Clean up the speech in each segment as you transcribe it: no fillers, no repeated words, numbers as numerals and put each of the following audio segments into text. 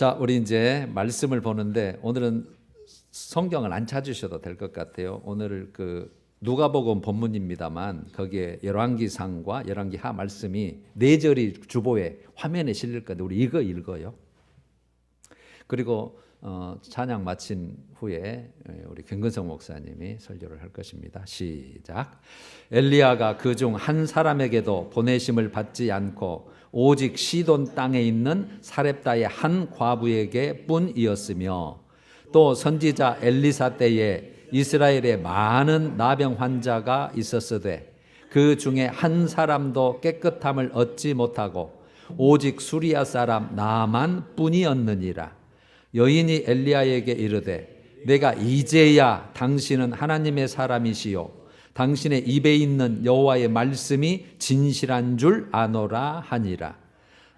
자, 우리 이제 말씀을 보는데 오늘은 성경을 안 찾으셔도 될 것 같아요. 오늘 누가복음 본문입니다만 거기에 열왕기상과 열왕기하 말씀이 4절이 주보에 화면에 실릴 건데 우리 이거 읽어요. 그리고 찬양 마친 후에 우리 김근성 목사님이 설교를 할 것입니다. 시작. 엘리야가 그중 한 사람에게도 보내심을 받지 않고 오직 시돈 땅에 있는 사렙다의 한 과부에게 뿐이었으며 또 선지자 엘리사 때에 이스라엘에 많은 나병 환자가 있었으되 그 중에 한 사람도 깨끗함을 얻지 못하고 오직 수리아 사람 나만 뿐이었느니라. 여인이 엘리야에게 이르되 내가 이제야 당신은 하나님의 사람이시요 당신의 입에 있는 여호와의 말씀이 진실한 줄 아노라 하니라.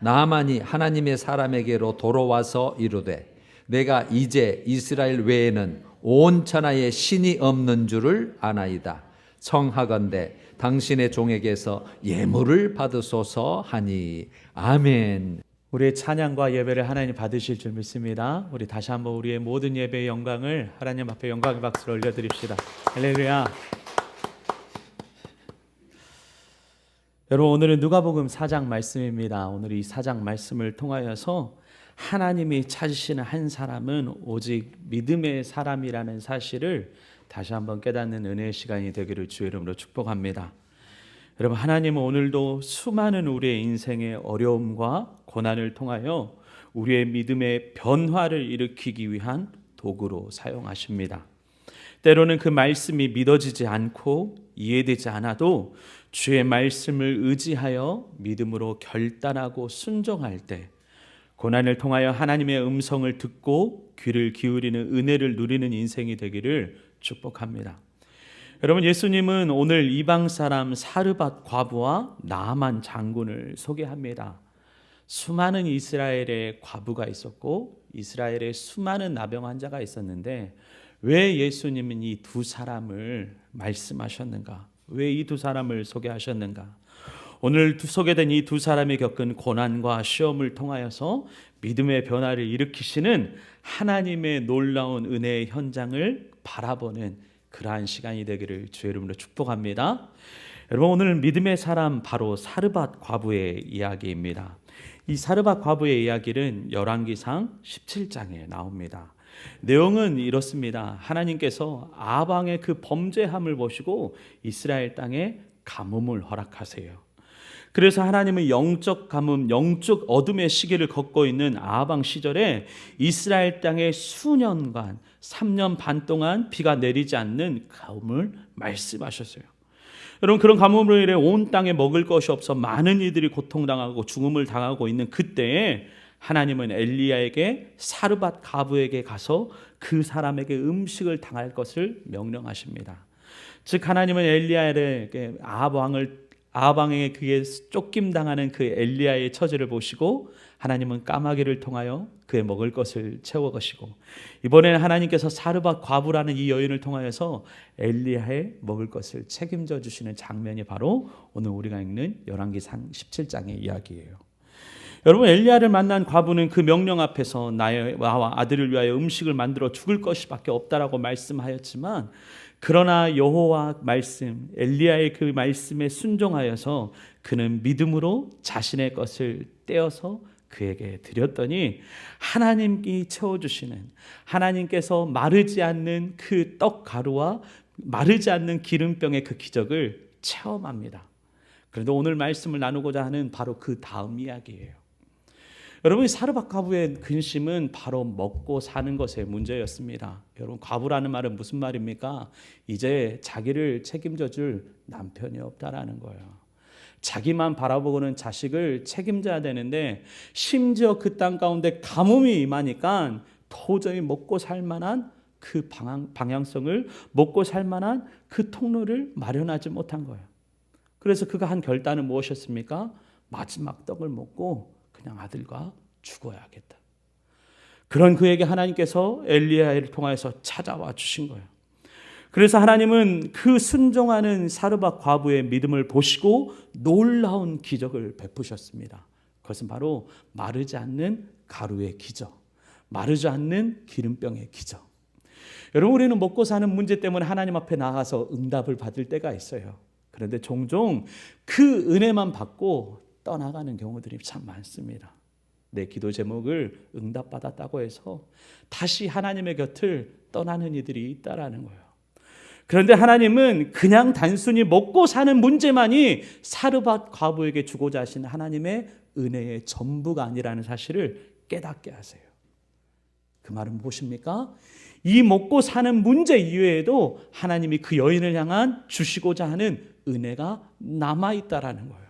나만이 하나님의 사람에게로 돌아와서 이르되 내가 이제 이스라엘 외에는 온 천하에 신이 없는 줄을 아나이다. 청하건대 당신의 종에게서 예물을 받으소서 하니. 아멘. 우리의 찬양과 예배를 하나님 받으실 줄 믿습니다. 우리 다시 한번 우리의 모든 예배의 영광을 하나님 앞에 영광의 박수를 올려드립시다. 할렐루야. 여러분, 오늘은 누가복음 4장 말씀입니다. 오늘 이 4장 말씀을 통하여서 하나님이 찾으시는 한 사람은 오직 믿음의 사람이라는 사실을 다시 한번 깨닫는 은혜의 시간이 되기를 주의 이름으로 축복합니다. 여러분, 하나님은 오늘도 수많은 우리의 인생의 어려움과 고난을 통하여 우리의 믿음의 변화를 일으키기 위한 도구로 사용하십니다. 때로는 그 말씀이 믿어지지 않고 이해되지 않아도 주의 말씀을 의지하여 믿음으로 결단하고 순종할 때 고난을 통하여 하나님의 음성을 듣고 귀를 기울이는 은혜를 누리는 인생이 되기를 축복합니다. 여러분, 예수님은 오늘 이방 사람 사르밧 과부와 나아만 장군을 소개합니다. 수많은 이스라엘의 과부가 있었고 이스라엘에 수많은 나병 환자가 있었는데 왜 예수님은 이 두 사람을 말씀하셨는가? 왜 이 두 사람을 소개하셨는가? 오늘 소개된 이 두 사람이 겪은 고난과 시험을 통하여서 믿음의 변화를 일으키시는 하나님의 놀라운 은혜의 현장을 바라보는 그러한 시간이 되기를 주의 이름으로 축복합니다. 여러분, 오늘 믿음의 사람 바로 사르밧 과부의 이야기입니다. 이 사르밧 과부의 이야기는 열왕기상 17장에 나옵니다. 내용은 이렇습니다. 하나님께서 아방의 그 범죄함을 보시고 이스라엘 땅에 가뭄을 허락하세요. 그래서 하나님은 영적 가뭄, 영적 어둠의 시기를 겪고 있는 아방 시절에 이스라엘 땅에 수년간 3년 반 동안 비가 내리지 않는 가뭄을 말씀하셨어요. 여러분, 그런 가뭄으로 인해 온 땅에 먹을 것이 없어 많은 이들이 고통당하고 죽음을 당하고 있는 그때에 하나님은 엘리야에게 사르밧 과부에게 가서 그 사람에게 음식을 당할 것을 명령하십니다. 즉, 하나님은 엘리야에게 아방에 그의 쫓김당하는 그 엘리야의 처지를 보시고 하나님은 까마귀를 통하여 그의 먹을 것을 채워가시고 이번에는 하나님께서 사르밧 과부라는 이 여인을 통하여서 엘리야의 먹을 것을 책임져 주시는 장면이 바로 오늘 우리가 읽는 열왕기상 17장의 이야기예요. 여러분, 엘리야를 만난 과부는 그 명령 앞에서 나와 아들을 위하여 음식을 만들어 죽을 것밖에 없다라고 말씀하였지만 그러나 여호와 말씀, 엘리야의 그 말씀에 순종하여서 그는 믿음으로 자신의 것을 떼어서 그에게 드렸더니 하나님이 채워주시는, 하나님께서 마르지 않는 그 떡 가루와 마르지 않는 기름병의 그 기적을 체험합니다. 그런데 오늘 말씀을 나누고자 하는 바로 그 다음 이야기예요. 여러분, 사르밧 과부의 근심은 바로 먹고 사는 것의 문제였습니다. 여러분, 과부라는 말은 무슨 말입니까? 이제 자기를 책임져 줄 남편이 없다라는 거예요. 자기만 바라보고는 자식을 책임져야 되는데 심지어 그 땅 가운데 가뭄이 임하니까 도저히 먹고 살 만한 그 방향성을, 먹고 살 만한 그 통로를 마련하지 못한 거예요. 그래서 그가 한 결단은 무엇이었습니까? 마지막 떡을 먹고 그냥 아들과 죽어야겠다. 그런 그에게 하나님께서 엘리야를 통해서 찾아와 주신 거예요. 그래서 하나님은 그 순종하는 사르밧 과부의 믿음을 보시고 놀라운 기적을 베푸셨습니다. 그것은 바로 마르지 않는 가루의 기적, 마르지 않는 기름병의 기적. 여러분, 우리는 먹고 사는 문제 때문에 하나님 앞에 나가서 응답을 받을 때가 있어요. 그런데 종종 그 은혜만 받고 떠나가는 경우들이 참 많습니다. 내 기도 제목을 응답받았다고 해서 다시 하나님의 곁을 떠나는 이들이 있다라는 거예요. 그런데 하나님은 그냥 단순히 먹고 사는 문제만이 사르밧 과부에게 주고자 하신 하나님의 은혜의 전부가 아니라는 사실을 깨닫게 하세요. 그 말은 무엇입니까? 이 먹고 사는 문제 이외에도 하나님이 그 여인을 향한 주시고자 하는 은혜가 남아있다라는 거예요.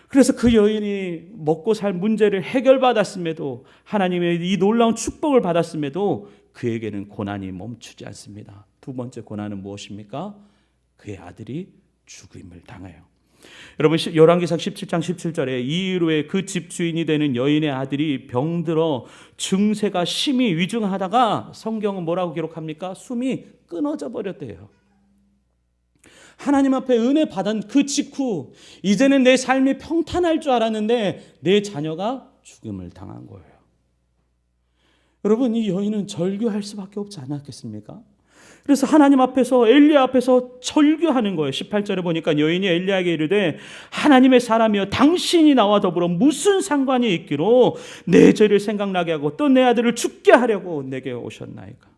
그래서 그 여인이 먹고 살 문제를 해결받았음에도, 하나님의 이 놀라운 축복을 받았음에도 그에게는 고난이 멈추지 않습니다. 두 번째 고난은 무엇입니까? 그의 아들이 죽임을 당해요. 여러분, 열왕기상 17장 17절에 이 일로 그 집 주인이 되는 여인의 아들이 병들어 증세가 심히 위중하다가 성경은 뭐라고 기록합니까? 숨이 끊어져 버렸대요. 하나님 앞에 은혜 받은 그 직후 이제는 내 삶이 평탄할 줄 알았는데 내 자녀가 죽음을 당한 거예요. 여러분, 이 여인은 절규할 수밖에 없지 않았겠습니까? 그래서 하나님 앞에서, 엘리야 앞에서 절규하는 거예요. 18절에 보니까 여인이 엘리야에게 이르되 하나님의 사람이여 당신이 나와 더불어 무슨 상관이 있기로 내 죄를 생각나게 하고 또 내 아들을 죽게 하려고 내게 오셨나이까.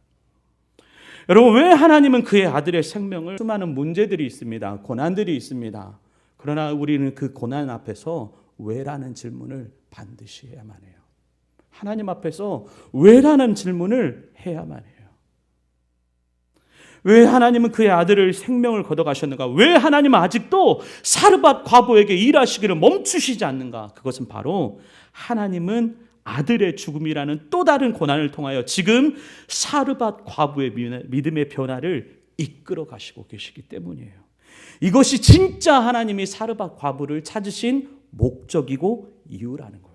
여러분, 왜 하나님은 그의 아들의 생명을, 수많은 문제들이 있습니다. 고난들이 있습니다. 그러나 우리는 그 고난 앞에서 왜라는 질문을 반드시 해야만 해요. 하나님 앞에서 왜라는 질문을 해야만 해요. 왜 하나님은 그의 아들을 생명을 걷어가셨는가? 왜 하나님은 아직도 사르밧 과부에게 일하시기를 멈추시지 않는가? 그것은 바로 하나님은 아들의 죽음이라는 또 다른 고난을 통하여 지금 사르밧 과부의 믿음의 변화를 이끌어 가시고 계시기 때문이에요. 이것이 진짜 하나님이 사르밧 과부를 찾으신 목적이고 이유라는 거예요.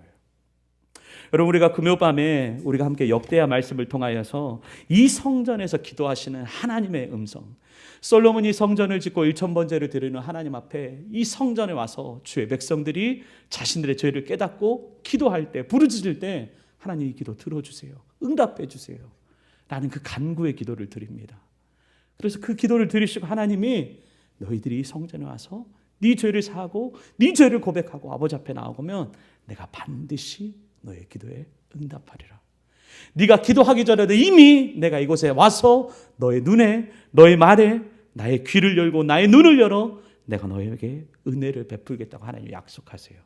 여러분, 우리가 금요 밤에 우리가 함께 역대하 말씀을 통하여서 이 성전에서 기도하시는 하나님의 음성, 솔로몬이 성전을 짓고 1000번제를 드리는 하나님 앞에 이 성전에 와서 주의 백성들이 자신들의 죄를 깨닫고 기도할 때, 부르짖을 때 하나님 이 기도 들어주세요, 응답해 주세요 라는 그 간구의 기도를 드립니다. 그래서 그 기도를 들으시고 하나님이 너희들이 이 성전에 와서 네 죄를 사하고 네 죄를 고백하고 아버지 앞에 나오면 내가 반드시 너의 기도에 응답하리라. 네가 기도하기 전에도 이미 내가 이곳에 와서 너의 눈에, 너의 말에 나의 귀를 열고 나의 눈을 열어 내가 너에게 은혜를 베풀겠다고 하나님 약속하세요.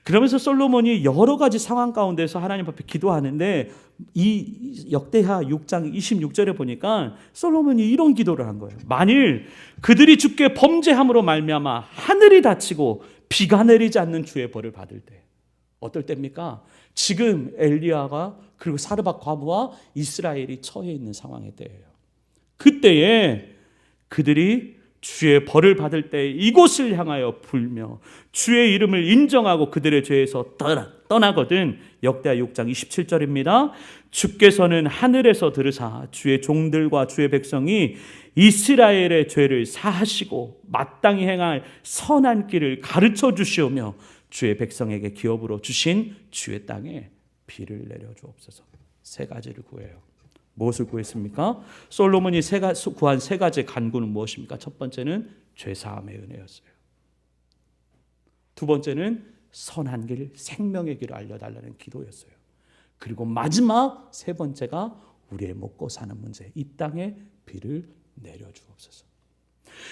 그러면서 솔로몬이 여러 가지 상황 가운데서 하나님 앞에 기도하는데 이 역대하 6장 26절에 보니까 솔로몬이 이런 기도를 한 거예요. 만일 그들이 주께 범죄함으로 말미암아 하늘이 닫히고 비가 내리지 않는 주의 벌을 받을 때, 어떨 때입니까? 지금 엘리야가 그리고 사르밧 과부와 이스라엘이 처해 있는 상황의 때예요. 그때에 그들이 주의 벌을 받을 때 이곳을 향하여 불며 주의 이름을 인정하고 그들의 죄에서 떠나거든. 역대하 6장 27절입니다. 주께서는 하늘에서 들으사 주의 종들과 주의 백성이 이스라엘의 죄를 사하시고 마땅히 행할 선한 길을 가르쳐 주시오며 주의 백성에게 기업으로 주신 주의 땅에 비를 내려 주옵소서. 세 가지를 구해요. 무엇을 구했습니까? 솔로몬이 구한 세 가지 간구는 무엇입니까? 첫 번째는 죄사함의 은혜였어요. 두 번째는 선한 길, 생명의 길을 알려달라는 기도였어요. 그리고 마지막 세 번째가 우리의 먹고 사는 문제, 이 땅에 비를 내려 주옵소서.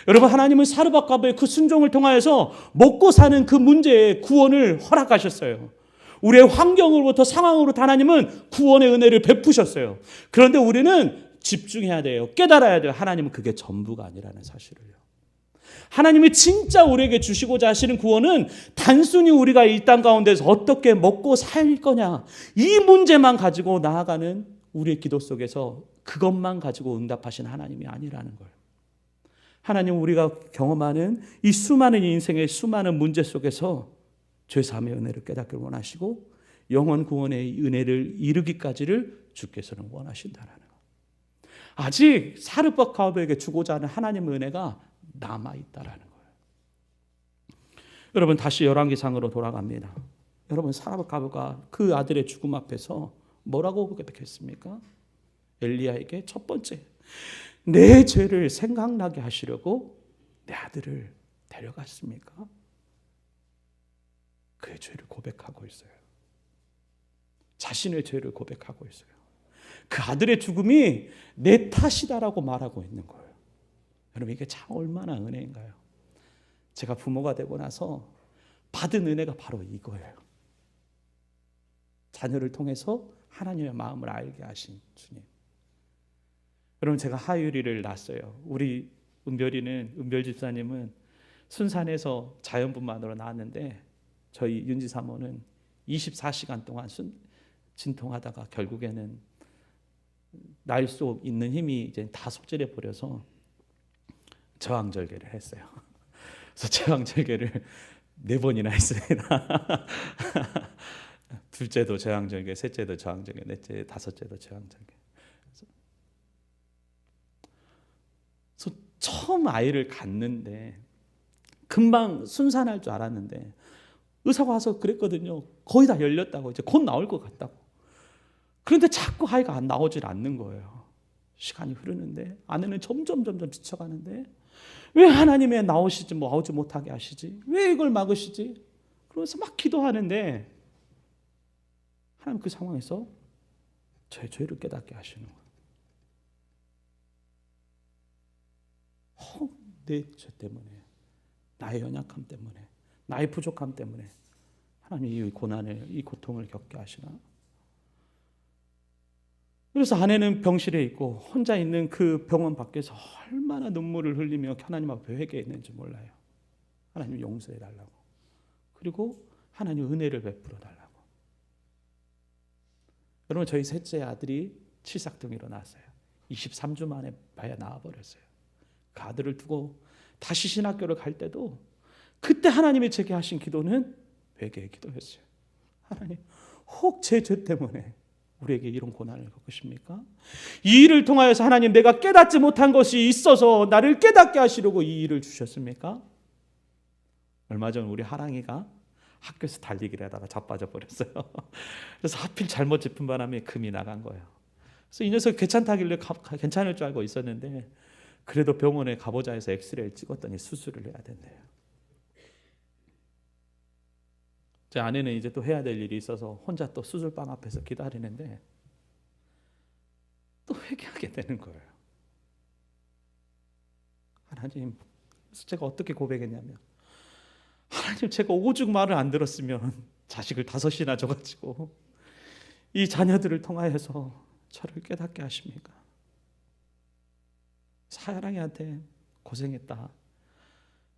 여러분, 하나님은 사르밧 과부의 그 순종을 통하여서 먹고 사는 그 문제에 구원을 허락하셨어요. 우리의 환경으로부터 상황으로부터 하나님은 구원의 은혜를 베푸셨어요. 그런데 우리는 집중해야 돼요. 깨달아야 돼요. 하나님은 그게 전부가 아니라는 사실을요. 하나님이 진짜 우리에게 주시고자 하시는 구원은 단순히 우리가 이 땅 가운데서 어떻게 먹고 살 거냐, 이 문제만 가지고 나아가는 우리의 기도 속에서 그것만 가지고 응답하신 하나님이 아니라는 거예요. 하나님, 우리가 경험하는 이 수많은 인생의 수많은 문제 속에서 죄사함의 은혜를 깨닫기를 원하시고 영원 구원의 은혜를 이루기까지를 주께서는 원하신다라는 것. 아직 사르밧 과부에게 주고자 하는 하나님의 은혜가 남아있다라는 거예요. 여러분, 다시 열왕기상으로 돌아갑니다. 여러분, 사르밧 과부가 그 아들의 죽음 앞에서 뭐라고 고백했습니까? 엘리야에게 첫 번째, 내 죄를 생각나게 하시려고 내 아들을 데려갔습니까? 그의 죄를 고백하고 있어요. 자신의 죄를 고백하고 있어요. 그 아들의 죽음이 내 탓이다라고 말하고 있는 거예요. 여러분, 이게 참 얼마나 은혜인가요? 제가 부모가 되고 나서 받은 은혜가 바로 이거예요. 자녀를 통해서 하나님의 마음을 알게 하신 주님. 여러분, 제가 하율이를 낳았어요. 우리 은별 집사님은 순산에서 자연분만으로 낳았는데 저희 윤지 사모는 24시간 동안 진통하다가 결국에는 날 수 있는 힘이 이제 다 소진해 버려서 저항절개를 했어요. 그래서 저항절개를 4번이나 했습니다. 둘째도 저항절개, 셋째도 저항절개, 넷째, 다섯째도 저항절개. 그래서 처음 아이를 갖는데 금방 순산할 줄 알았는데 의사가 와서 그랬거든요. 거의 다 열렸다고, 이제 곧 나올 것 같다고. 그런데 자꾸 아이가 나오질 않는 거예요. 시간이 흐르는데 아내는 점점 지쳐가는데 왜 하나님의 나오지 못하게 하시지? 왜 이걸 막으시지? 그러면서 막 기도하는데 하나님 그 상황에서 제 죄를 깨닫게 하시는 거예요. 내 죄 때문에, 나의 연약함 때문에, 나의 부족함 때문에 하나님이 이 고난을, 이 고통을 겪게 하시나? 그래서 아내는 병실에 있고 혼자 있는 그 병원 밖에서 얼마나 눈물을 흘리며 하나님 앞에 회개했는지 몰라요. 하나님 용서해 달라고. 그리고 하나님 은혜를 베풀어 달라고. 여러분, 저희 셋째 아들이 칠삭둥이로 낳았어요. 23주 만에 봐야 나와버렸어요. 그 아들을 두고 다시 신학교를 갈 때도 그때 하나님이 제게 하신 기도는 회개의 기도였어요. 하나님, 혹 제 죄 때문에 우리에게 이런 고난을 겪으십니까? 이 일을 통하여서 하나님, 내가 깨닫지 못한 것이 있어서 나를 깨닫게 하시려고 이 일을 주셨습니까? 얼마 전 우리 하랑이가 학교에서 달리기를 하다가 자빠져 버렸어요. 그래서 하필 잘못 짚은 바람에 금이 나간 거예요. 그래서 이 녀석 괜찮다길래 괜찮을 줄 알고 있었는데 그래도 병원에 가보자 해서 엑스레이를 찍었더니 수술을 해야 된대요. 제 아내는 이제 또 해야 될 일이 있어서 혼자 또 수술방 앞에서 기다리는데 또 회개하게 되는 거예요. 하나님, 제가 어떻게 고백했냐면, 하나님, 제가 오죽 말을 안 들었으면 자식을 5이나 줘가지고 이 자녀들을 통하여서 저를 깨닫게 하십니까? 사랑이한테 고생했다,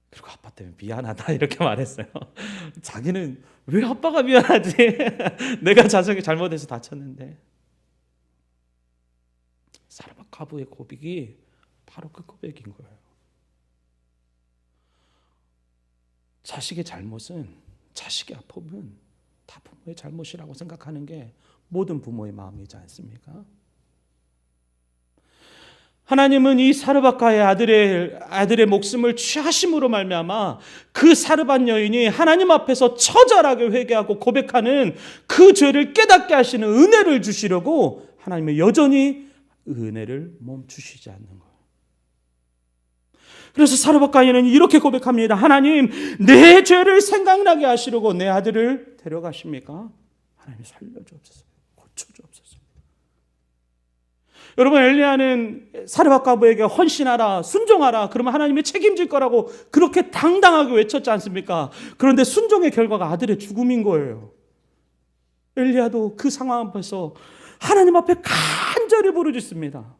그리고 아빠 때문에 미안하다 이렇게 말했어요. 자기는 왜 아빠가 미안하지? 내가 자식이 잘못해서 다쳤는데. 사르밧 과부의 고백이 바로 그 고백인 거예요. 자식의 잘못은, 자식의 아픔은 다 부모의 잘못이라고 생각하는 게 모든 부모의 마음이지 않습니까? 하나님은 이 사르밧과의 아들의 목숨을 취하심으로 말미암아 그 사르밧 여인이 하나님 앞에서 처절하게 회개하고 고백하는 그 죄를 깨닫게 하시는 은혜를 주시려고 하나님은 여전히 은혜를 멈추시지 않는 거예요. 그래서 사르밧 여인은 이렇게 고백합니다. 하나님, 내 죄를 생각나게 하시려고 내 아들을 데려가십니까? 하나님, 살려주옵소서, 고쳐주옵소서. 여러분, 엘리야는 사르밧 과부에게 헌신하라, 순종하라, 그러면 하나님이 책임질 거라고 그렇게 당당하게 외쳤지 않습니까? 그런데 순종의 결과가 아들의 죽음인 거예요. 엘리야도 그 상황 앞에서 하나님 앞에 간절히 부르짖습니다.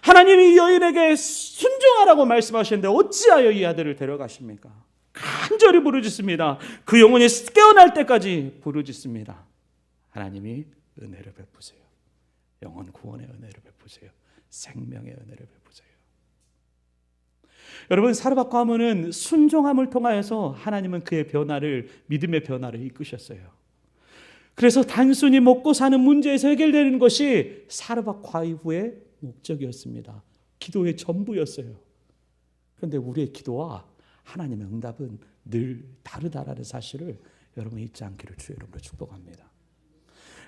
하나님이 이 여인에게 순종하라고 말씀하시는데 어찌하여 이 아들을 데려가십니까? 간절히 부르짖습니다. 그 영혼이 깨어날 때까지 부르짖습니다. 하나님이 은혜를 베푸세요. 영혼 구원의 은혜를 베푸세요. 생명의 은혜를 베푸세요. 여러분, 사르밧 과부는 순종함을 통하여서 하나님은 그의 변화를, 믿음의 변화를 이끄셨어요. 그래서 단순히 먹고 사는 문제에서 해결되는 것이 사르밧 과부의 목적이었습니다. 기도의 전부였어요. 그런데 우리의 기도와 하나님의 응답은 늘 다르다라는 사실을 여러분 잊지 않기를 주의 이름으로 축복합니다.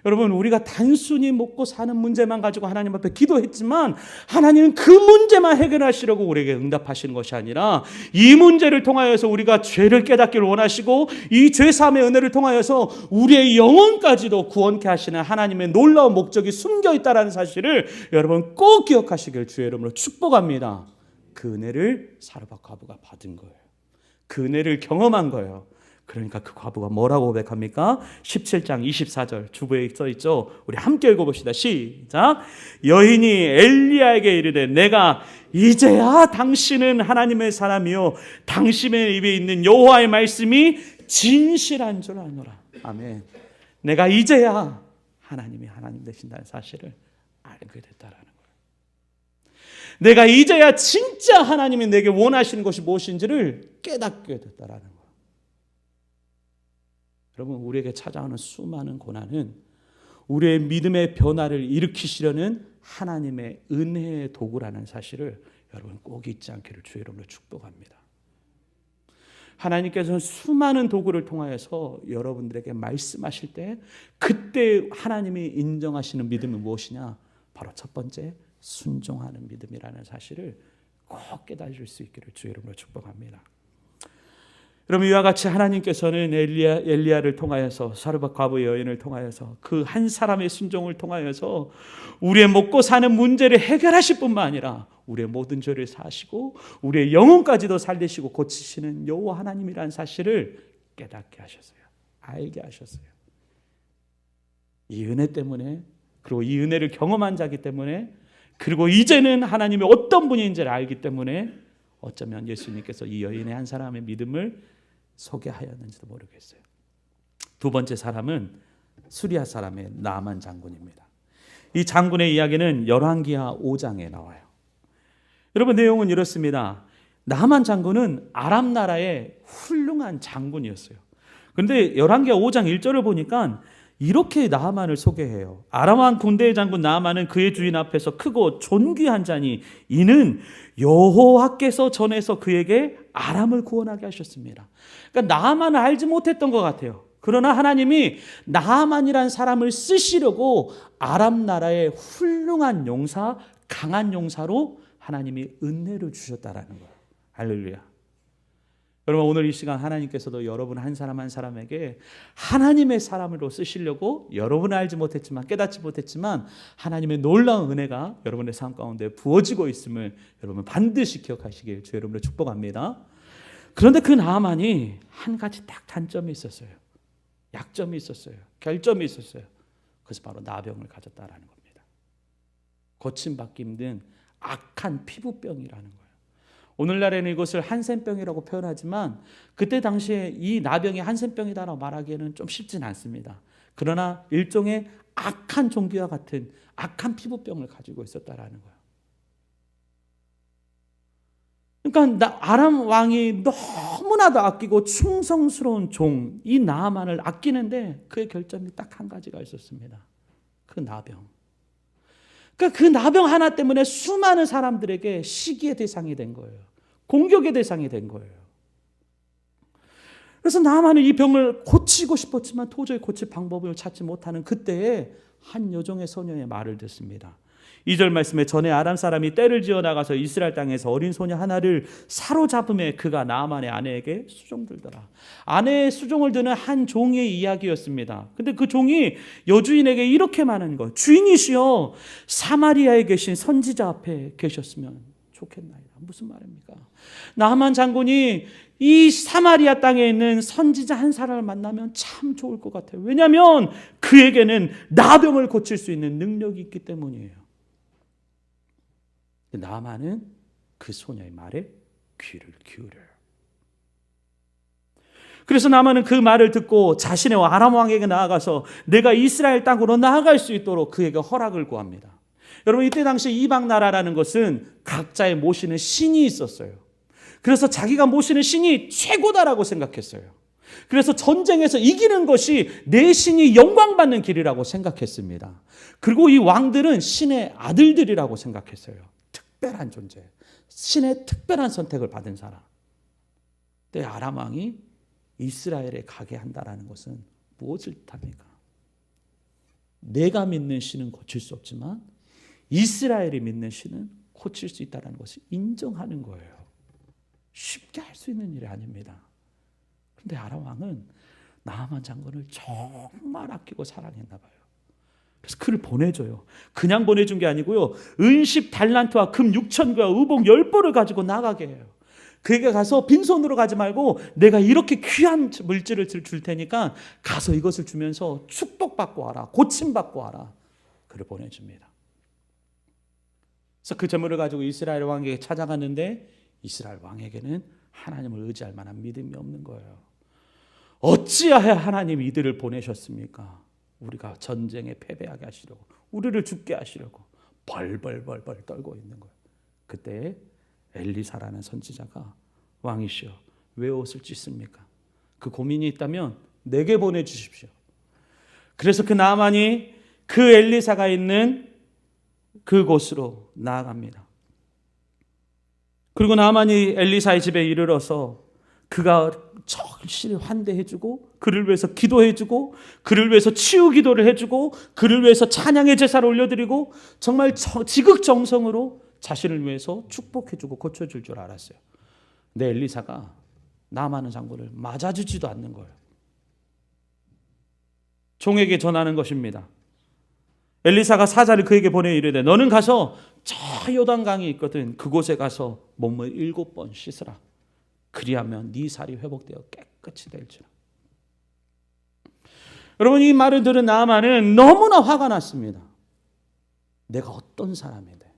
여러분, 우리가 단순히 먹고 사는 문제만 가지고 하나님 앞에 기도했지만 하나님은 그 문제만 해결하시려고 우리에게 응답하시는 것이 아니라 이 문제를 통하여서 우리가 죄를 깨닫기를 원하시고 이 죄사함의 은혜를 통하여서 우리의 영혼까지도 구원케 하시는 하나님의 놀라운 목적이 숨겨 있다는 사실을 여러분 꼭 기억하시길 주의 이름으로 축복합니다. 그 은혜를 사르밧 과부가 받은 거예요. 그 은혜를 경험한 거예요. 그러니까 그 과부가 뭐라고 고백합니까? 17장 24절 주부에 써 있죠. 우리 함께 읽어봅시다. 시작. 여인이 엘리야에게 이르되 내가 이제야 당신은 하나님의 사람이요 당신의 입에 있는 여호와의 말씀이 진실한 줄 아노라. 아멘. 내가 이제야 하나님이 하나님 되신다는 사실을 알게 됐다라는 거예요. 내가 이제야 진짜 하나님이 내게 원하시는 것이 무엇인지를 깨닫게 됐다라는 거예요. 여러분, 우리에게 찾아오는 수많은 고난은 우리의 믿음의 변화를 일으키시려는 하나님의 은혜의 도구라는 사실을 여러분 꼭 잊지 않기를 주의 이름으로 축복합니다. 하나님께서는 수많은 도구를 통하여서 여러분들에게 말씀하실 때 그때 하나님이 인정하시는 믿음이 무엇이냐? 바로 첫 번째, 순종하는 믿음이라는 사실을 꼭 깨달을 수 있기를 주의 이름으로 축복합니다. 여러분, 이와 같이 하나님께서는 엘리야를 통하여서 사르밧 과부 여인을 통하여서 그 한 사람의 순종을 통하여서 우리의 먹고 사는 문제를 해결하실 뿐만 아니라 우리의 모든 죄를 사하시고 우리의 영혼까지도 살리시고 고치시는 여호와 하나님이라는 사실을 깨닫게 하셨어요. 알게 하셨어요. 이 은혜 때문에, 그리고 이 은혜를 경험한 자기 때문에, 그리고 이제는 하나님이 어떤 분인지를 알기 때문에 어쩌면 예수님께서 이 여인의 한 사람의 믿음을 소개하였는지도 모르겠어요. 두 번째 사람은 수리아 사람의 나만 장군입니다. 이 장군의 이야기는 열왕기하 5장에 나와요. 여러분, 내용은 이렇습니다. 나만 장군은 아람 나라의 훌륭한 장군이었어요. 그런데 열왕기하 5장 1절을 보니까 이렇게 나하만을 소개해요. 아람 왕 군대의 장군 나하만은 그의 주인 앞에서 크고 존귀한 자니 이는 여호와께서 전에서 그에게 아람을 구원하게 하셨습니다. 그러니까 나하만을 알지 못했던 것 같아요. 그러나 하나님이 나하만이란 사람을 쓰시려고 아람 나라의 훌륭한 용사, 강한 용사로 하나님이 은혜를 주셨다라는 거예요. 할렐루야. 여러분, 오늘 이 시간 하나님께서도 여러분 한 사람 한 사람에게 하나님의 사람으로 쓰시려고 여러분은 알지 못했지만, 깨닫지 못했지만 하나님의 놀라운 은혜가 여러분의 삶 가운데 부어지고 있음을 여러분 반드시 기억하시길 주의 이름으로 축복합니다. 그런데 그 나하만이 한 가지 딱 단점이 있었어요. 약점이 있었어요. 결점이 있었어요. 그것이 바로 나병을 가졌다라는 겁니다. 고침받기 힘든 악한 피부병이라는 거예요. 오늘날에는 이것을 한센병이라고 표현하지만 그때 당시에 이 나병이 한센병이다라고 말하기에는 좀 쉽진 않습니다. 그러나 일종의 악한 종기와 같은 악한 피부병을 가지고 있었다라는 거예요. 그러니까 아람 왕이 너무나도 아끼고 충성스러운 종, 이 나하만을 아끼는데 그의 결점이 딱 한 가지가 있었습니다. 그 나병. 그러니까 그 나병 하나 때문에 수많은 사람들에게 시기의 대상이 된 거예요. 공격의 대상이 된 거예요. 그래서 나하만은 이 병을 고치고 싶었지만 도저히 고칠 방법을 찾지 못하는 그때에 한 여종의 소녀의 말을 듣습니다. 2절 말씀에 전에 아람 사람이 떼를 지어 나가서 이스라엘 땅에서 어린 소녀 하나를 사로잡음에 그가 나하만의 아내에게 수종 들더라. 아내의 수종을 드는 한 종의 이야기였습니다. 근데 그 종이 여주인에게 이렇게 말하는 거예요. 주인이시여, 사마리아에 계신 선지자 앞에 계셨으면 좋겠나이다. 무슨 말입니까? 나하만 장군이 이 사마리아 땅에 있는 선지자 한 사람을 만나면 참 좋을 것 같아요. 왜냐하면 그에게는 나병을 고칠 수 있는 능력이 있기 때문이에요. 나하만은 그 소녀의 말에 귀를 기울여요. 그래서 나하만은 그 말을 듣고 자신의 아람 왕에게 나아가서 내가 이스라엘 땅으로 나아갈 수 있도록 그에게 허락을 구합니다. 여러분, 이때 당시 이방 나라라는 것은 각자의 모시는 신이 있었어요. 그래서 자기가 모시는 신이 최고다라고 생각했어요. 그래서 전쟁에서 이기는 것이 내 신이 영광받는 길이라고 생각했습니다. 그리고 이 왕들은 신의 아들들이라고 생각했어요. 특별한 존재, 신의 특별한 선택을 받은 사람. 그때 아람 왕이 이스라엘에 가게 한다라는 것은 무엇을 뜻합니까? 내가 믿는 신은 고칠 수 없지만 이스라엘이 믿는 신은 고칠 수 있다는 것을 인정하는 거예요. 쉽게 할 수 있는 일이 아닙니다. 그런데 아람 왕은 나하만 장군을 정말 아끼고 사랑했나 봐요. 그래서 그를 보내줘요. 그냥 보내준 게 아니고요, 은 10달란트와 금 6,000개와 의복 10벌을 가지고 나가게 해요. 그에게 가서 빈손으로 가지 말고 내가 이렇게 귀한 물질을 줄 테니까 가서 이것을 주면서 축복받고 와라, 고침받고 와라. 그를 보내줍니다. 그래서 그 재물을 가지고 이스라엘 왕에게 찾아갔는데 이스라엘 왕에게는 하나님을 의지할 만한 믿음이 없는 거예요. 어찌하여 하나님 이들을 보내셨습니까? 우리가 전쟁에 패배하게 하시려고, 우리를 죽게 하시려고 벌벌벌벌 떨고 있는 거예요. 그때 엘리사라는 선지자가 왕이시여 왜 옷을 찢습니까? 그 고민이 있다면 내게 보내주십시오. 그래서 그 나만이 그 엘리사가 있는 그곳으로 나아갑니다. 그리고 나만이 엘리사의 집에 이르러서 그가 절실히 환대해주고 그를 위해서 기도해주고 그를 위해서 치유 기도를 해주고 그를 위해서 찬양의 제사를 올려드리고 정말 지극정성으로 자신을 위해서 축복해주고 고쳐줄 줄 알았어요. 근데 엘리사가 나아만 장군을 맞아주지도 않는 거예요. 종에게 전하는 것입니다. 엘리사가 사자를 그에게 보내 이르되 너는 가서 저 요단강이 있거든 그곳에 가서 몸을 7번 씻으라. 그리하면 네 살이 회복되어 깨끗이 될지라. 여러분, 이 말을 들은 나아만은 너무나 화가 났습니다. 내가 어떤 사람인데,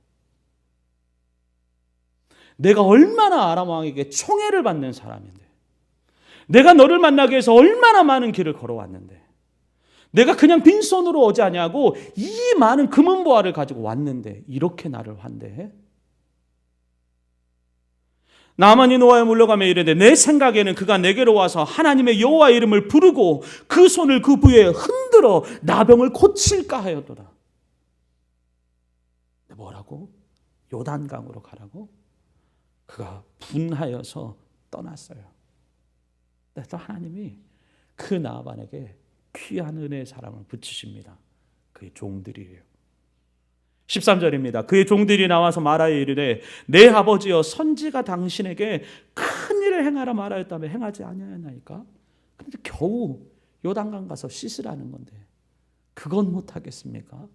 내가 얼마나 아람 왕에게 총애를 받는 사람인데, 내가 너를 만나기 위해서 얼마나 많은 길을 걸어왔는데, 내가 그냥 빈손으로 오지 아니하고 이 많은 금은보화를 가지고 왔는데 이렇게 나를 환대해? 나만이 노아에 물러가며 이르되 내 생각에는 그가 내게로 와서 하나님의 여호와 이름을 부르고 그 손을 그 부위에 흔들어 나병을 고칠까 하였도다. 뭐라고? 요단강으로 가라고? 그가 분하여서 떠났어요. 그래서 하나님이 그 나아만에게 귀한 은혜의 사람을 붙이십니다. 그의 종들이에요. 13절입니다. 그의 종들이 나와서 말하여 이르되 내 아버지여 선지가 당신에게 큰 일을 행하라 말하였다며 행하지 아니하였나이까? 그런데 겨우 요단강 가서 씻으라는 건데 그건 못하겠습니까?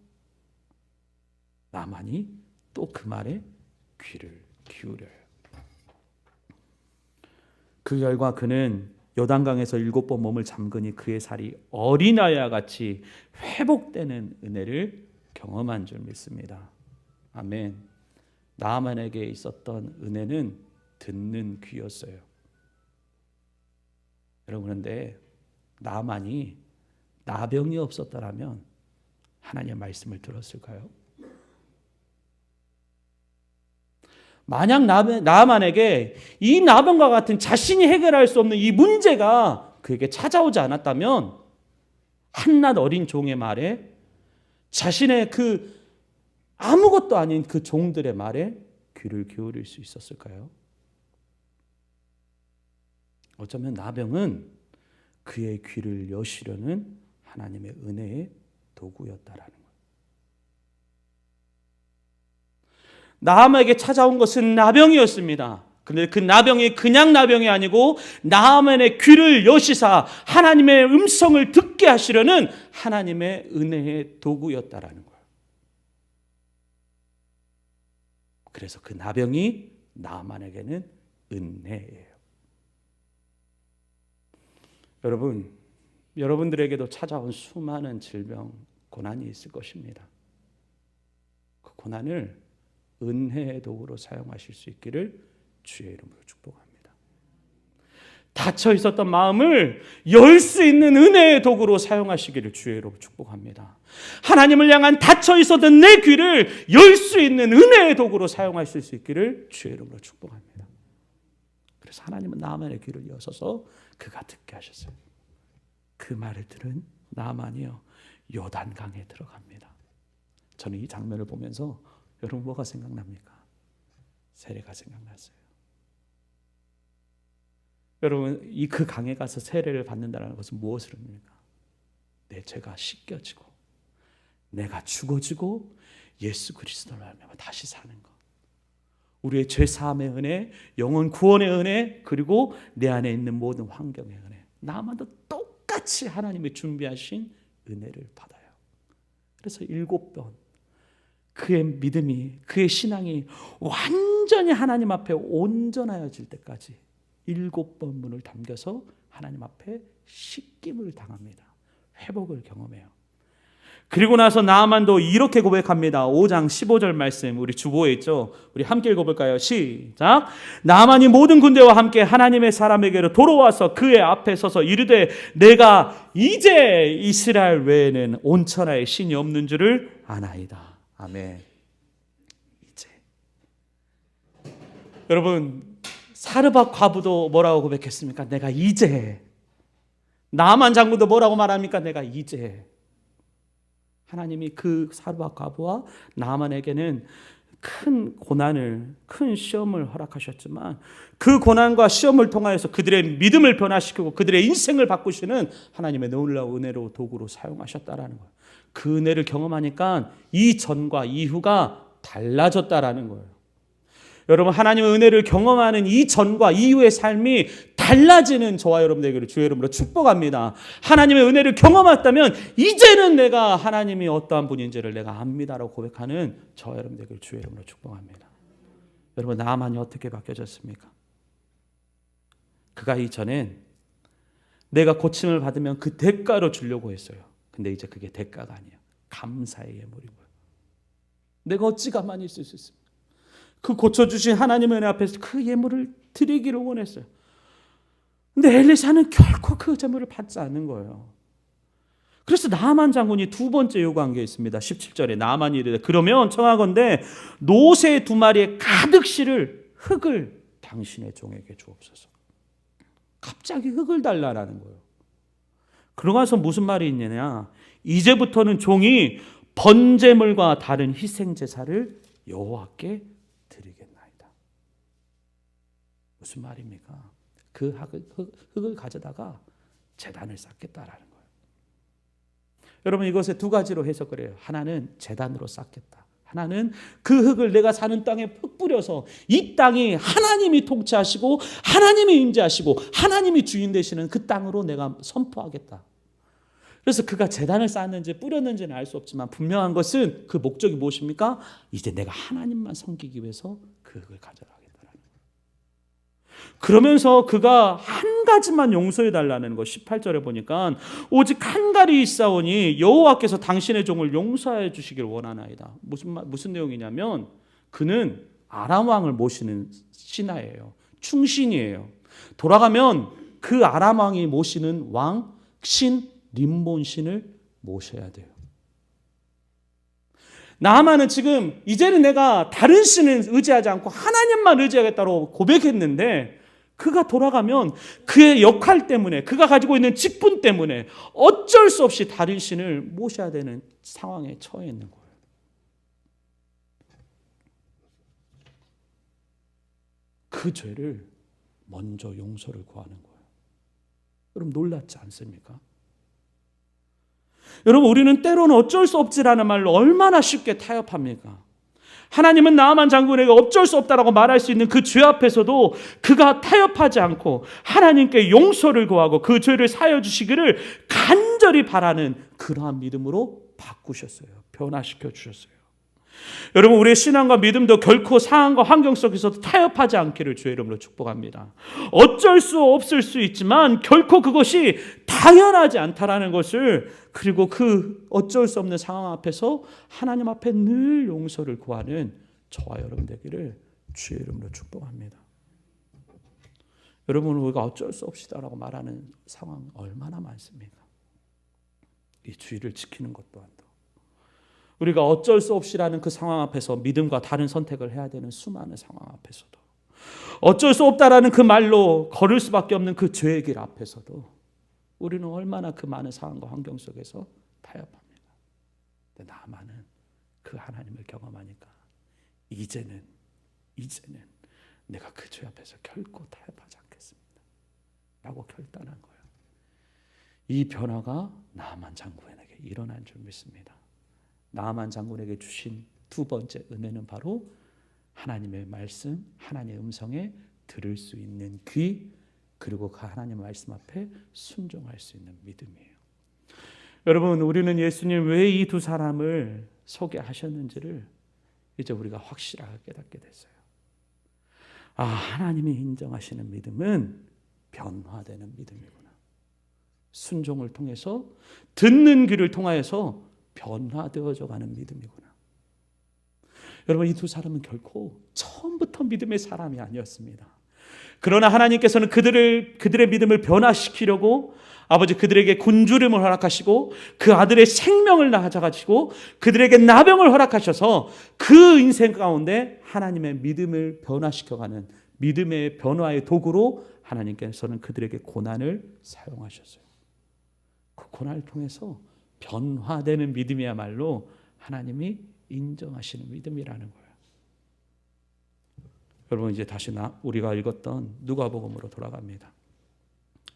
나만이 또 그 말에 귀를 기울여요. 그 결과 그는 요단강에서 7번 몸을 잠그니 그의 살이 어린아이와 같이 회복되는 은혜를 경험한 줄 믿습니다. 아멘. 나아만에게 있었던 은혜는 듣는 귀였어요. 여러분, 그런데 나아만이 나병이 없었더라면 하나님의 말씀을 들었을까요? 만약 나아만에게 이 나병과 같은 자신이 해결할 수 없는 이 문제가 그에게 찾아오지 않았다면 한낱 어린 종의 말에 자신의 그 아무것도 아닌 그 종들의 말에 귀를 기울일 수 있었을까요? 어쩌면 나병은 그의 귀를 여시려는 하나님의 은혜의 도구였다라는 거예요. 나아만에게 찾아온 것은 나병이었습니다. 그런데 그 나병이 그냥 나병이 아니고 나아만의 귀를 여시사 하나님의 음성을 듣게 하시려는 하나님의 은혜의 도구였다라는 거예요. 그래서 그 나병이 나아만에게는 은혜예요. 여러분, 여러분들에게도 찾아온 수많은 질병, 고난이 있을 것입니다. 그 고난을 은혜의 도구로 사용하실 수 있기를 주의 이름으로 축복합니다. 닫혀 있었던 마음을 열 수 있는 은혜의 도구로 사용하시기를 주의 이름으로 축복합니다. 하나님을 향한 닫혀 있었던 내 귀를 열 수 있는 은혜의 도구로 사용하실 수 있기를 주의 이름으로 축복합니다. 그래서 하나님은 나아만의 귀를 여셔서 그가 듣게 하셨어요. 그 말을 들은 나아만이요 요단강에 들어갑니다. 저는 이 장면을 보면서 여러분 뭐가 생각납니까? 세례가 생각났어요. 여러분, 이 그 강에 가서 세례를 받는다는 것은 무엇을 의미합니까? 내 죄가 씻겨지고 내가 죽어지고 예수 그리스도를 알며 다시 사는 것. 우리의 죄 사함의 은혜, 영혼 구원의 은혜, 그리고 내 안에 있는 모든 환경의 은혜. 나만도 똑같이 하나님이 준비하신 은혜를 받아요. 그래서 7번 그의 믿음이, 그의 신앙이 완전히 하나님 앞에 온전하여질 때까지 7번 문을 당겨서 하나님 앞에 씻김을 당합니다. 회복을 경험해요. 그리고 나서 나아만도 이렇게 고백합니다. 5장 15절 말씀, 우리 주보에 있죠. 우리 함께 읽어볼까요? 시작. 나아만이 모든 군대와 함께 하나님의 사람에게로 돌아와서 그의 앞에 서서 이르되 내가 이제 이스라엘 외에는 온 천하에 신이 없는 줄을 아나이다. 아멘. 이제. 여러분, 사르밧 과부도 뭐라고 고백했습니까? 내가 이제. 나아만 장군도 뭐라고 말합니까? 내가 이제. 하나님이 그 사르밧 과부와 나아만에게는 큰 고난을, 큰 시험을 허락하셨지만 그 고난과 시험을 통하여서 그들의 믿음을 변화시키고 그들의 인생을 바꾸시는 하나님의 놀라운 은혜로 도구로 사용하셨다라는 거예요. 그 은혜를 경험하니까 이전과 이후가 달라졌다라는 거예요. 여러분, 하나님의 은혜를 경험하는 이전과 이후의 삶이 달라지는 저와 여러분들에게 주의 이름으로 축복합니다. 하나님의 은혜를 경험했다면 이제는 내가 하나님이 어떠한 분인지를 내가 압니다라고 고백하는 저와 여러분들에게 주의 이름으로 축복합니다. 여러분, 나아만이 어떻게 바뀌어졌습니까? 그가 이전엔 내가 고침을 받으면 그 대가로 주려고 했어요. 근데 이제 그게 대가가 아니에요. 감사의 예물인 거예요. 내가 어찌 가만히 있을 수 있습니까? 그 고쳐주신 하나님의 은혜 앞에서 그 예물을 드리기를 원했어요. 근데 엘리사는 결코 그 제물을 받지 않는 거예요. 그래서 나아만 장군이 두 번째 요구한 게 있습니다. 17절에 나아만이 이르되 그러면 청하건대 노새 2마리의 가득 실을 흙을 당신의 종에게 주옵소서. 갑자기 흙을 달라라는 거예요. 그러고 나서 무슨 말이 있느냐, 이제부터는 종이 번제물과 다른 희생제사를 여호와께 드리겠나이다. 무슨 말입니까? 그 흙을 가져다가 제단을 쌓겠다라는 거예요. 여러분, 이것에 두 가지로 해석을 해요. 하나는 제단으로 쌓겠다. 하나는 그 흙을 내가 사는 땅에 흙 뿌려서 이 땅이 하나님이 통치하시고 하나님이 임재하시고 하나님이 주인 되시는 그 땅으로 내가 선포하겠다. 그래서 그가 제단을 쌓았는지 뿌렸는지는 알 수 없지만 분명한 것은 그 목적이 무엇입니까? 이제 내가 하나님만 섬기기 위해서 그 흙을 가져가겠다라는 거예요. 그러면서 그가 한 가지만 용서해 달라는 거 18절에 보니까 오직 한 가지 있사오니 여호와께서 당신의 종을 용서해 주시기를 원하나이다. 무슨 내용이냐면 그는 아람 왕을 모시는 신하예요. 충신이에요. 돌아가면 그 아람 왕이 모시는 왕, 신, 림몬 신을 모셔야 돼요. 나아만은 지금 이제는 내가 다른 신을 의지하지 않고 하나님만 의지하겠다고 고백했는데 그가 돌아가면 그의 역할 때문에, 그가 가지고 있는 직분 때문에 어쩔 수 없이 다른 신을 모셔야 되는 상황에 처해 있는 거예요. 그 죄를 먼저 용서를 구하는 거예요. 여러분, 놀랍지 않습니까? 여러분, 우리는 때로는 어쩔 수 없지라는 말로 얼마나 쉽게 타협합니까? 하나님은 나아만 장군에게 어쩔 수 없다라고 말할 수 있는 그 죄 앞에서도 그가 타협하지 않고 하나님께 용서를 구하고 그 죄를 사여 주시기를 간절히 바라는 그러한 믿음으로 바꾸셨어요. 변화시켜 주셨어요. 여러분, 우리의 신앙과 믿음도 결코 상황과 환경 속에서도 타협하지 않기를 주의 이름으로 축복합니다. 어쩔 수 없을 수 있지만 결코 그것이 당연하지 않다라는 것을, 그리고 그 어쩔 수 없는 상황 앞에서 하나님 앞에 늘 용서를 구하는 저와 여러분 되기를 주의 이름으로 축복합니다. 여러분, 우리가 어쩔 수 없이다라고 말하는 상황 얼마나 많습니까? 이 주의를 지키는 것 또한도 우리가 어쩔 수 없이라는 그 상황 앞에서 믿음과 다른 선택을 해야 되는 수많은 상황 앞에서도, 어쩔 수 없다라는 그 말로 걸을 수밖에 없는 그 죄의 길 앞에서도 우리는 얼마나 그 많은 상황과 환경 속에서 타협합니다. 근데 나아만은 그 하나님을 경험하니까 이제는 내가 그 죄 앞에서 결코 타협하지 않겠습니다 라고 결단한 거예요. 이 변화가 나아만 장군에게 일어난 줄 믿습니다. 나아만 장군에게 주신 두 번째 은혜는 바로 하나님의 말씀, 하나님의 음성에 들을 수 있는 귀, 그리고 그 하나님의 말씀 앞에 순종할 수 있는 믿음이에요. 여러분, 우리는 예수님 왜 이 두 사람을 소개하셨는지를 이제 우리가 확실하게 깨닫게 됐어요. 아, 하나님이 인정하시는 믿음은 변화되는 믿음이구나. 순종을 통해서, 듣는 귀를 통하여서 변화되어져 가는 믿음이구나. 여러분, 이 두 사람은 결코 처음부터 믿음의 사람이 아니었습니다. 그러나 하나님께서는 그들의 믿음을 변화시키려고 아버지 그들에게 굶주림을 허락하시고 그 아들의 생명을 가져가시고 그들에게 나병을 허락하셔서 그 인생 가운데 하나님의 믿음을 변화시켜가는 믿음의 변화의 도구로 하나님께서는 그들에게 고난을 사용하셨어요. 그 고난을 통해서 변화되는 믿음이야말로 하나님이 인정하시는 믿음이라는 거예요. 여러분, 이제 다시 우리가 읽었던 누가복음으로 돌아갑니다.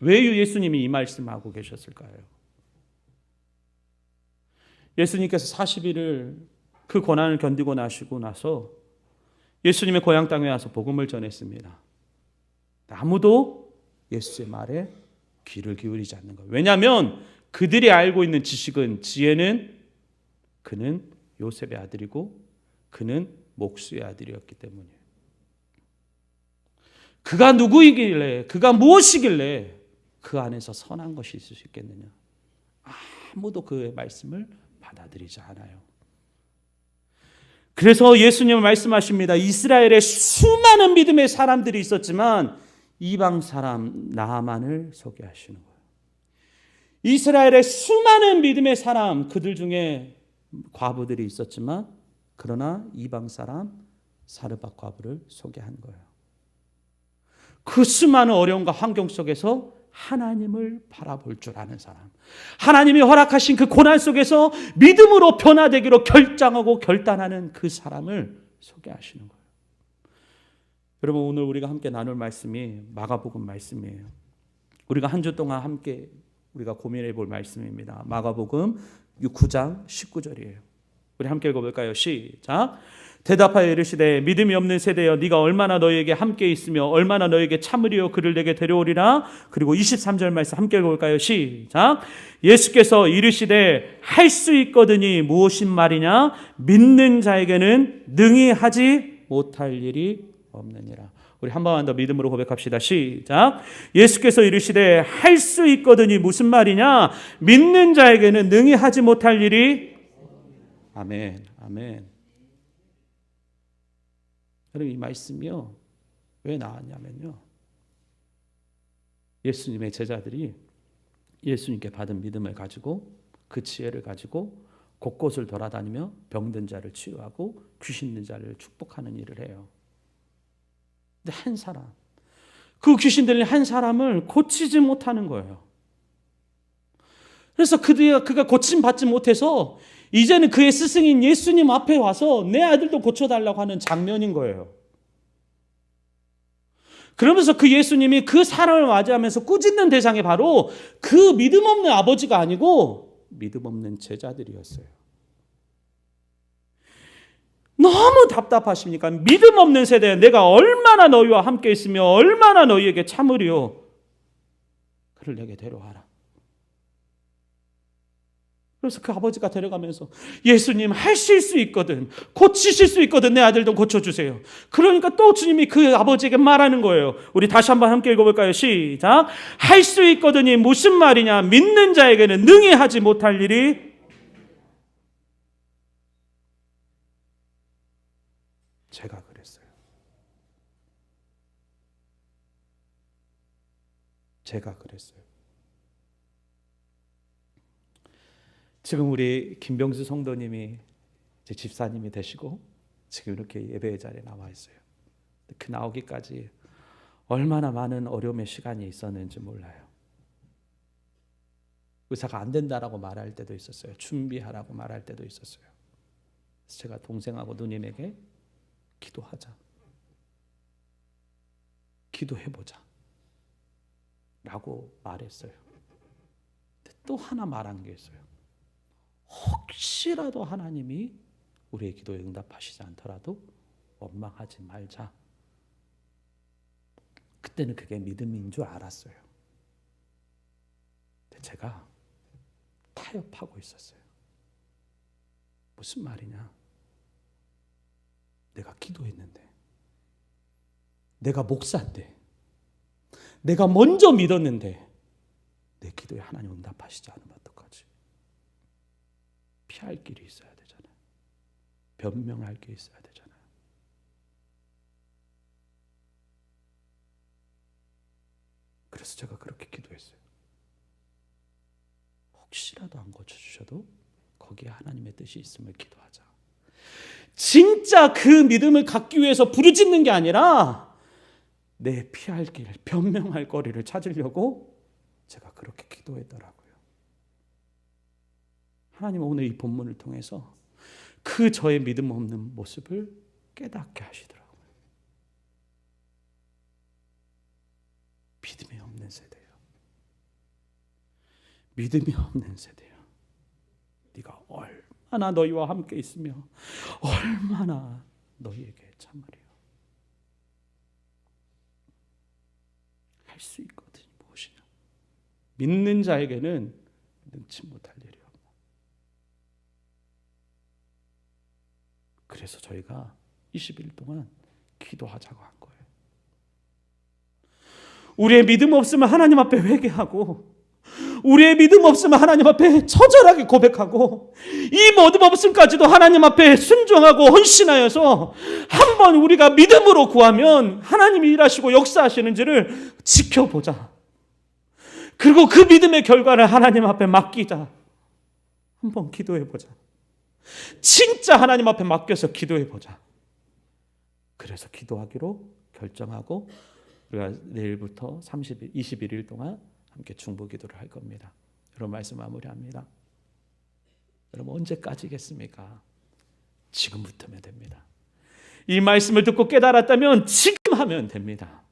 왜 예수님이 이 말씀하고 계셨을까요? 예수님께서 40일을 그 고난을 견디고 나시고 나서 예수님의 고향 땅에 와서 복음을 전했습니다. 아무도 예수의 말에 귀를 기울이지 않는 거예요. 왜냐하면 그들이 알고 있는 지혜는 그는 요셉의 아들이고 그는 목수의 아들이었기 때문이에요. 그가 누구이길래, 그가 무엇이길래 그 안에서 선한 것이 있을 수 있겠느냐? 아무도 그의 말씀을 받아들이지 않아요. 그래서 예수님은 말씀하십니다. 이스라엘에 수많은 믿음의 사람들이 있었지만 이방 사람 나아만을 소개하시는 거예요. 이스라엘에 수많은 믿음의 사람, 그들 중에 과부들이 있었지만 그러나 이방 사람 사르밧 과부를 소개한 거예요. 그 수많은 어려움과 환경 속에서 하나님을 바라볼 줄 아는 사람, 하나님이 허락하신 그 고난 속에서 믿음으로 변화되기로 결정하고 결단하는 그 사람을 소개하시는 거예요. 여러분, 오늘 우리가 함께 나눌 말씀이 마가복음 말씀이에요. 우리가 한 주 동안 함께 우리가 고민해 볼 말씀입니다. 마가복음 9장 19절이에요. 우리 함께 읽어볼까요? 시작. 대답하여 이르시되 믿음이 없는 세대여 네가 얼마나 너희에게 함께 있으며 얼마나 너희에게 참으리요 그를 내게 데려오리라. 그리고 23절 말씀 함께 읽어볼까요? 시작. 예수께서 이르시되 할 수 있거든이 무엇인 말이냐? 믿는 자에게는 능히 하지 못할 일이 없느니라. 우리 한 번만 더 믿음으로 고백합시다. 시작. 예수께서 이르시되 할 수 있거든이 무슨 말이냐? 믿는 자에게는 능히 하지 못할 일이. 아멘. 아멘. 여러분, 이 말씀이요 왜 나왔냐면요, 예수님의 제자들이 예수님께 받은 믿음을 가지고 그 지혜를 가지고 곳곳을 돌아다니며 병든 자를 치유하고 귀신 있는 자를 축복하는 일을 해요. 근데 한 사람, 그 귀신 들린 한 사람을 고치지 못하는 거예요. 그래서 그가 고침받지 못해서 이제는 그의 스승인 예수님 앞에 와서 내 아들도 고쳐달라고 하는 장면인 거예요. 그러면서 그 예수님이 그 사람을 맞이하면서 꾸짖는 대상이 바로 그 믿음 없는 아버지가 아니고 믿음 없는 제자들이었어요. 너무 답답하십니까? 믿음 없는 세대에 내가 얼마나 너희와 함께 있으며 얼마나 너희에게 참으리요 그를 내게 데려와라. 그래서 그 아버지가 데려가면서 예수님 하실 수 있거든, 고치실 수 있거든, 내 아들 좀 고쳐주세요. 그러니까 또 주님이 그 아버지에게 말하는 거예요. 우리 다시 한번 함께 읽어볼까요? 시작. 할 수 있거든이 무슨 말이냐? 믿는 자에게는 능히 하지 못할 일이. 제가 그랬어요. 제가 그랬어요. 지금 우리 김병수 성도님이 제 집사님이 되시고 지금 이렇게 예배의 자리에 나와 있어요. 그 나오기까지 얼마나 많은 어려움의 시간이 있었는지 몰라요. 의사가 안 된다라고 말할 때도 있었어요. 준비하라고 말할 때도 있었어요. 그래서 제가 동생하고 누님에게 기도하자, 기도해보자 라고 말했어요. 근데 또 하나 말한 게 있어요. 혹시 혹시라도 하나님이 우리의 기도에 응답하시지 않더라도 원망하지 말자. 그때는 그게 믿음인 줄 알았어요. 근데 제가 타협하고 있었어요. 무슨 말이냐? 내가 기도했는데, 내가 목사인데, 내가 먼저 믿었는데 내 기도에 하나님 응답하시지 않으면 어떡하지? 피할 길이 있어야 되잖아요. 변명할 게 있어야 되잖아요. 그래서 제가 그렇게 기도했어요. 혹시라도 안 고쳐주셔도 거기에 하나님의 뜻이 있음을 기도하자. 진짜 그 믿음을 갖기 위해서 부르짖는 게 아니라 내 피할 길, 변명할 거리를 찾으려고 제가 그렇게 기도했더라고요. 하나님은 오늘 이 본문을 통해서 그 저의 믿음 없는 모습을 깨닫게 하시더라고요. 믿음이 없는 세대예요. 믿음이 없는 세대예요. 네가 얼마나 너희와 함께 있으며 얼마나 너희에게 참으리요. 할 수 있거든요. 무엇이냐? 믿는 자에게는 능치 못할 일이 없다. 그래서 저희가 20일 동안 기도하자고 한 거예요. 우리의 믿음 없으면 하나님 앞에 회개하고, 우리의 믿음 없으면 하나님 앞에 처절하게 고백하고, 이 모든 없음까지도 하나님 앞에 순종하고 헌신하여서 한번 우리가 믿음으로 구하면 하나님이 일하시고 역사하시는지를 지켜보자. 그리고 그 믿음의 결과를 하나님 앞에 맡기자. 한번 기도해보자. 진짜 하나님 앞에 맡겨서 기도해보자. 그래서 기도하기로 결정하고 우리가 내일부터 21일 동안 함께 중보 기도를 할 겁니다. 여러분 말씀 마무리합니다. 여러분 언제까지겠습니까? 지금부터면 됩니다. 이 말씀을 듣고 깨달았다면 지금 하면 됩니다.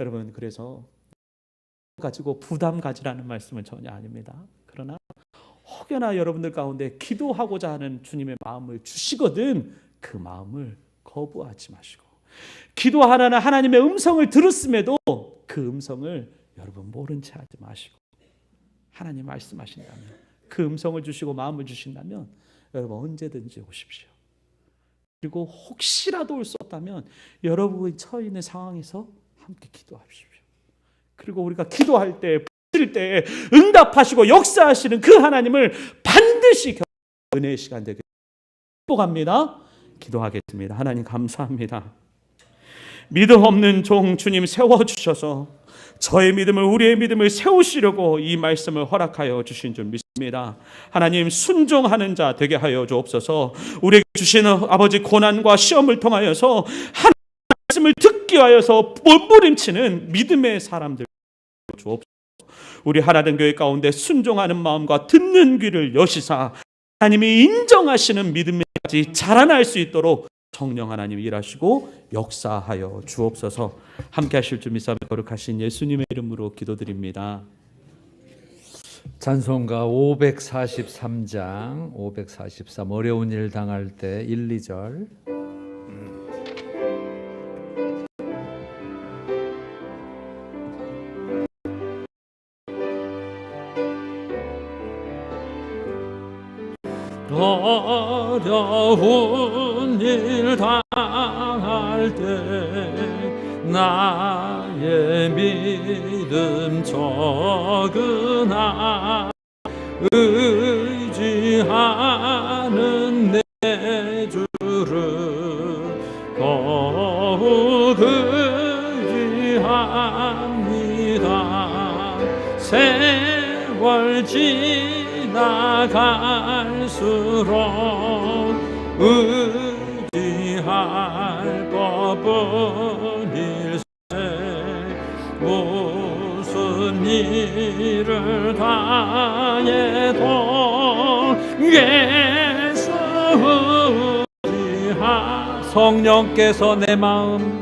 여러분 그래서 가지고 부담 가지라는 말씀은 전혀 아닙니다. 그러나 혹여나 여러분들 가운데 기도하고자 하는 주님의 마음을 주시거든 그 마음을 거부하지 마시고, 기도하라는 하나님의 음성을 들었음에도 그 음성을 여러분 모른 채 하지 마시고, 하나님 말씀하신다면 그 음성을 주시고 마음을 주신다면 여러분 언제든지 오십시오. 그리고 혹시라도 올 수 없다면 여러분이 처해 있는 상황에서 함께 기도하십시오. 그리고 우리가 기도할 때, 부를 때 응답하시고 역사하시는 그 하나님을 반드시 은혜의 시간 되게 축복합니다. 기도하겠습니다. 하나님 감사합니다. 믿음 없는 종 주님 세워주셔서 저의 믿음을, 우리의 믿음을 세우시려고 이 말씀을 허락하여 주신 줄 믿습니다. 하나님 순종하는 자 되게 하여 주옵소서. 우리에게 주시는 아버지 고난과 시험을 통하여서 하나님의 말씀을 듣기 위하여서 몸부림치는 믿음의 사람들 주옵소서. 우리 하나된 교회 가운데 순종하는 마음과 듣는 귀를 여시사 하나님이 인정하시는 믿음까지 자라날 수 있도록 성령 하나님 일하시고 역사하여 주옵소서. 함께 하실 줄 믿사며 거룩하신 예수님의 이름으로 기도드립니다. 찬송가 543장 543 어려운 일 당할 때 1, 2절. 어려운 일 당할 때 나의 믿음 적으나 의지하는 내 주를 더욱 의지합니다. 세월 지나갈수록 의지할 법은 일세. 무슨 일을 당해도 예수 의지하. 성령께서 내 마음